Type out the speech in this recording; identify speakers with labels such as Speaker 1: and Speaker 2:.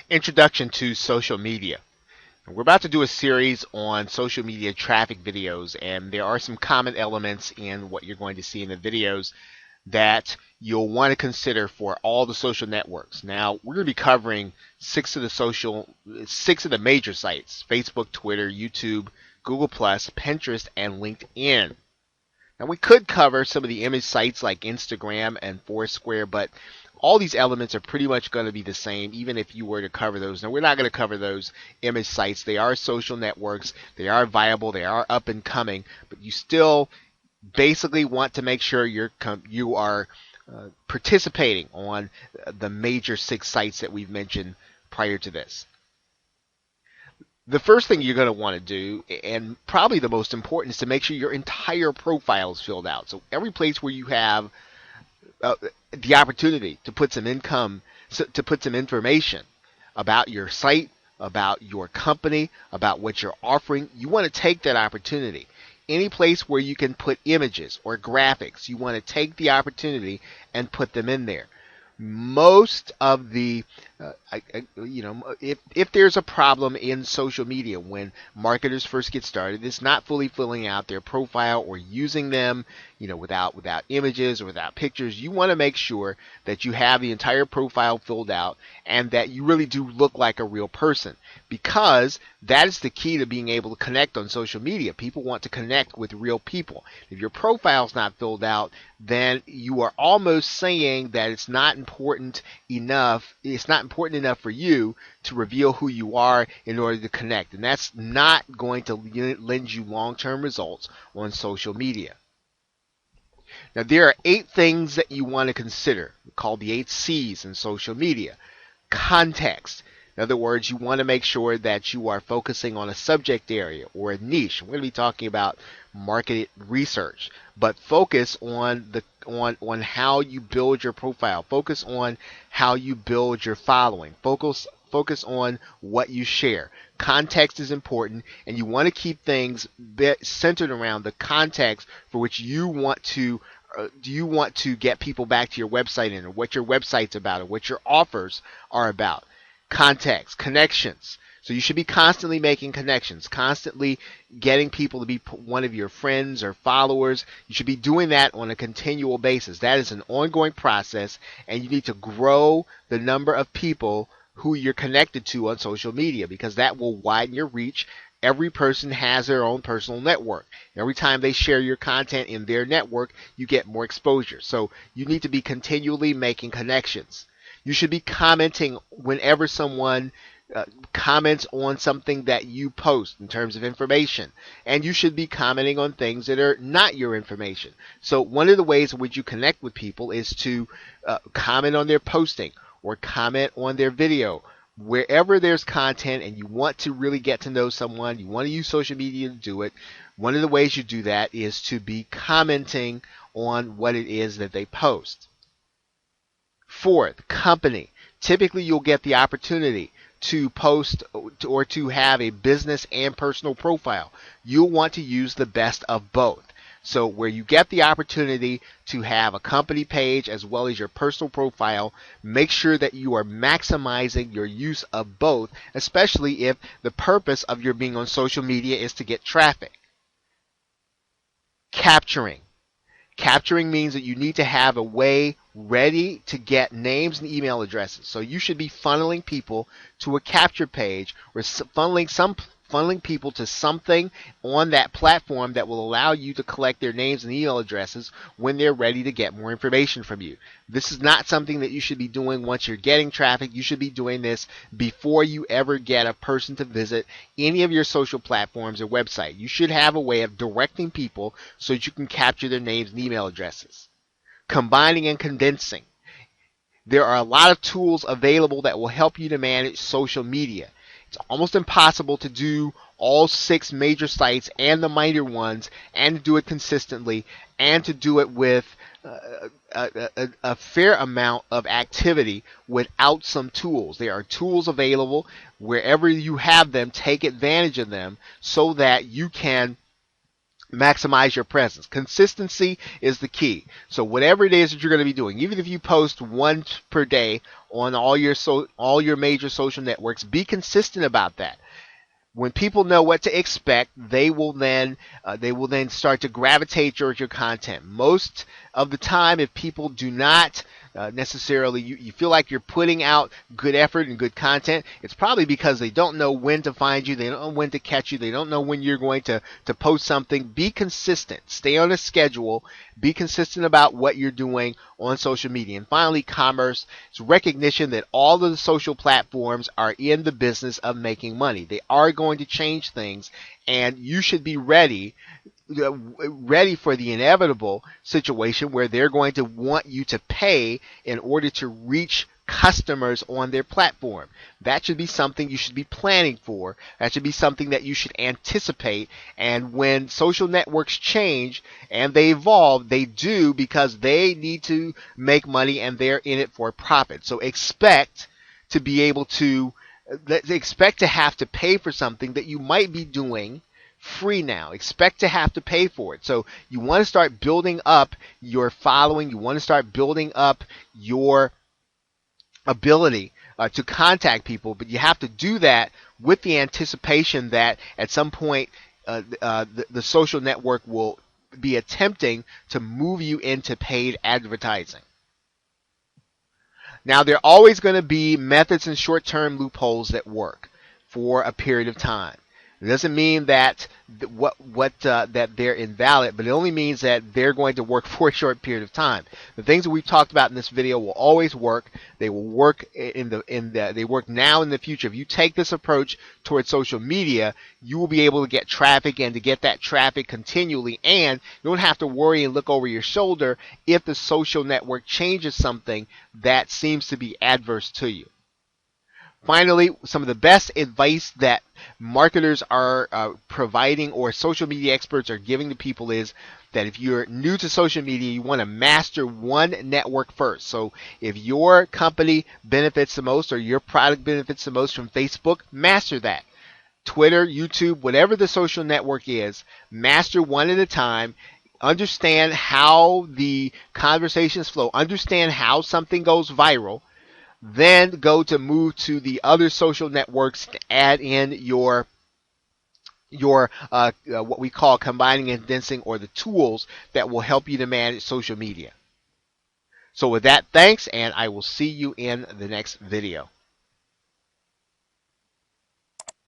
Speaker 1: Introduction to social media. We're about to do a series on social media traffic videos, and there are some common elements in what you're going to see in the videos that you'll want to consider for all the social networks. Now, we're going to be covering six of the major sites: Facebook, Twitter, YouTube, Google+, Pinterest, and LinkedIn. Now, we could cover some of the image sites like Instagram and Foursquare, but all these elements are pretty much going to be the same, even if you were to cover those. Now, we're not going to cover those image sites. They are social networks. They are viable. They are up and coming, but you still basically want to make sure you are participating on the major six sites that we've mentioned prior to this. The first thing you're going to want to do, and probably the most important, is to make sure your entire profile is filled out. So every place where you have the opportunity to put some information about your site, about your company, about what you're offering, you want to take that opportunity. Any place where you can put images or graphics, you want to take the opportunity and put them in there. Most of the, if there's a problem in social media when marketers first get started, it's not fully filling out their profile or using them, without images or without pictures. You want to make sure that you have the entire profile filled out and that you really do look like a real person, because that is the key to being able to connect on social media. People want to connect with real people. If your profile's not filled out, then you are almost saying that it's not important enough for you to reveal who you are in order to connect. And that's not going to lend you long-term results on social media. Now, there are 8 things that you want to consider, called the 8 C's in social media. Context. In other words, you want to make sure that you are focusing on a subject area or a niche. We're going to be talking about market research, but focus on how you build your profile. Focus on how you build your following. Focus on what you share. Context is important, and you want to keep things centered around the context for which you want to get people back to your website in, or what your website's about, or what your offers are about. Context, connections. So you should be constantly making connections, constantly getting people to be one of your friends or followers. You should be doing that on a continual basis. That is an ongoing process, and you need to grow the number of people who you're connected to on social media, because that will widen your reach. Every person has their own personal network. Every time they share your content in their network, you get more exposure. So you need to be continually making connections. You should be commenting whenever someone comments on something that you post in terms of information. And you should be commenting on things that are not your information. So one of the ways in which you connect with people is to comment on their posting or comment on their video. Wherever there's content and you want to really get to know someone, you want to use social media to do it, one of the ways you do that is to be commenting on what it is that they post. Fourth, company. Typically, you'll get the opportunity to post or to have a business and personal profile. You'll want to use the best of both. So where you get the opportunity to have a company page as well as your personal profile, make sure that you are maximizing your use of both, especially if the purpose of your being on social media is to get traffic. Capturing. Capturing means that you need to have a way ready to get names and email addresses. So you should be funneling people to a capture page, or funneling people to something on that platform that will allow you to collect their names and email addresses when they're ready to get more information from you. This is not something that you should be doing once you're getting traffic. You should be doing this before you ever get a person to visit any of your social platforms or website. You should have a way of directing people so that you can capture their names and email addresses. Combining and condensing. There are a lot of tools available that will help you to manage social media. It's almost impossible to do all 6 major sites and the minor ones, and to do it consistently, and to do it with a fair amount of activity without some tools. There are tools available. Wherever you have them, take advantage of them so that you can maximize your presence. Consistency is the key. So whatever it is that you're going to be doing, even if you post once per day on all your major social networks, be consistent about that. When people know what to expect, they will then start to gravitate towards your content. Most of the time, if people do not necessarily, you feel like you're putting out good effort and good content, it's probably because they don't know when to find you, they don't know when to catch you, they don't know when you're going to post something. Be consistent. Stay on a schedule. Be consistent about what you're doing on social media. And finally, commerce. It's recognition that all of the social platforms are in the business of making money. They are going to change things, and you should be ready for the inevitable situation where they're going to want you to pay in order to reach customers on their platform. That should be something you should be planning for. That should be something that you should anticipate. And when social networks change and they evolve, they do because they need to make money and they're in it for profit. So expect to have to pay for something that you might be doing free now. Expect to have to pay for it. So you want to start building up your following. You want to start building up your ability to contact people, but you have to do that with the anticipation that at some point the social network will be attempting to move you into paid advertising. Now, there are always going to be methods and short-term loopholes that work for a period of time. It doesn't mean that that they're invalid, but it only means that they're going to work for a short period of time. The things that we've talked about in this video will always work. They will work they work now and in the future. If you take this approach towards social media, you will be able to get traffic and to get that traffic continually, and you don't have to worry and look over your shoulder if the social network changes something that seems to be adverse to you. Finally, some of the best advice that marketers are providing or social media experts are giving to people is that if you're new to social media, you want to master one network first. So if your company benefits the most or your product benefits the most from Facebook, master that. Twitter, YouTube, whatever the social network is, master one at a time. Understand how the conversations flow. Understand how something goes viral. Then go to move to the other social networks to add in your what we call combining and condensing, or the tools that will help you to manage social media. So with that, thanks, and I will see you in the next video.